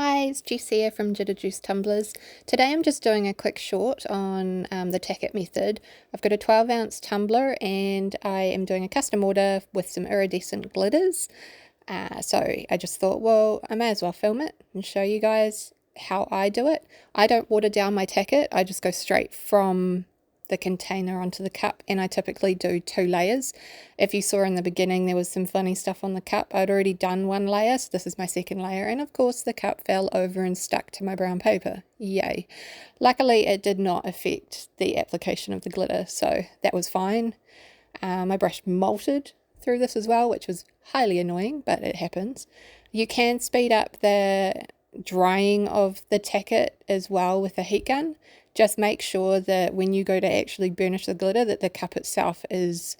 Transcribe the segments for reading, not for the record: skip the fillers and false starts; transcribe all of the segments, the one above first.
Hi, it's Jess here from Juice Tumblers. Today I'm just doing a quick short on the Tack-It Method. I've got a 12-ounce tumbler and I am doing a custom order with some iridescent glitters. So I just thought, well, I may as well film it and show you guys how I do it. I don't water down my Tack-It, I just go straight from the container onto the cup, and I typically do 2 layers. If you saw in the beginning there was some funny stuff on the cup, I'd already done 1 layer, so this is my second layer, and of course the cup fell over and stuck to my brown paper. Yay. Luckily it did not affect the application of the glitter, so that was fine. My brush molted through this as well, which was highly annoying, but it happens. You can speed up the drying of the Tack-It as well with a heat gun. Just make sure that when you go to actually burnish the glitter that the cup itself is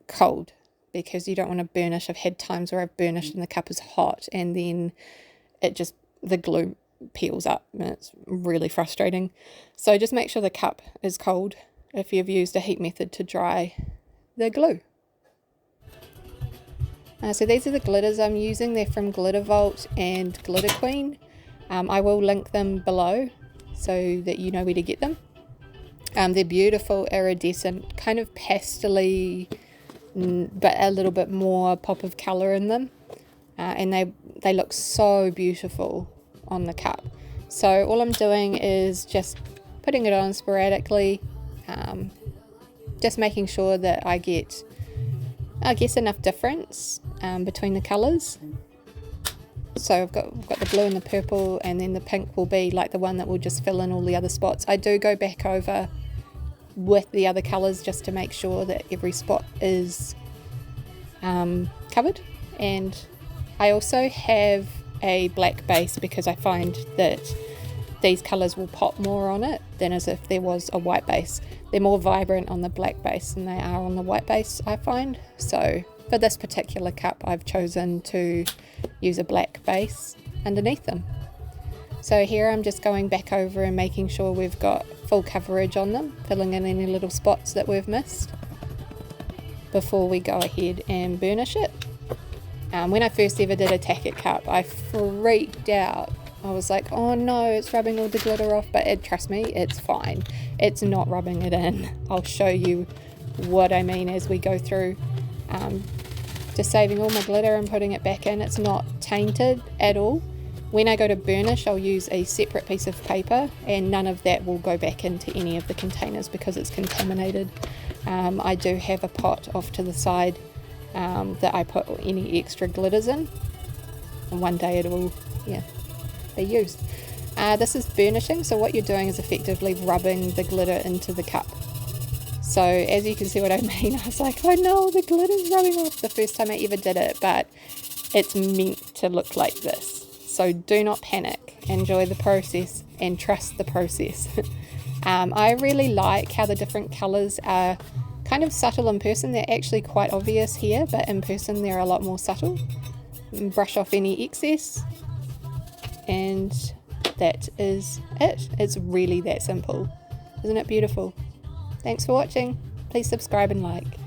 cold, because you don't want to burnish. I've had times where I've burnished and the cup is hot and then the glue peels up and it's really frustrating. So just make sure the cup is cold if you've used a heat method to dry the glue. So these are the glitters I'm using. They're from Glitter Vault and Glitter Queen. I will link them below so that you know where to get them. They're beautiful, iridescent, kind of pastel-y, but a little bit more pop of colour in them. And they look so beautiful on the cup. So all I'm doing is just putting it on sporadically, just making sure that I get, I guess, enough difference between the colours. So I've got the blue and the purple, and then the pink will be like the one that will just fill in all the other spots. I do go back over with the other colours just to make sure that every spot is covered. And I also have a black base because I find that these colours will pop more on it than as if there was a white base. They're more vibrant on the black base than they are on the white base, I find. So for this particular cup I've chosen to use a black base underneath them. So here I'm just going back over and making sure we've got full coverage on them, filling in any little spots that we've missed before we go ahead and burnish it. When I first ever did a Tack-It cup, I freaked out. I was like, oh no, it's rubbing all the glitter off, but trust me, it's fine. It's not rubbing it in. I'll show you what I mean as we go through. Just saving all my glitter and putting it back in. It's not tainted at all. When I go to burnish, I'll use a separate piece of paper, and none of that will go back into any of the containers because it's contaminated. I do have a pot off to the side that I put any extra glitters in, and one day it will be used. This is burnishing, so what you're doing is effectively rubbing the glitter into the cup. So as you can see what I mean, I was like, oh no, the glitter's rubbing off the first time I ever did it, but it's meant to look like this. So do not panic, enjoy the process and trust the process. I really like how the different colours are kind of subtle in person. They're actually quite obvious here, but in person they're a lot more subtle. Brush off any excess, and that is it. It's really that simple. Isn't it beautiful? Thanks for watching. Please subscribe and like.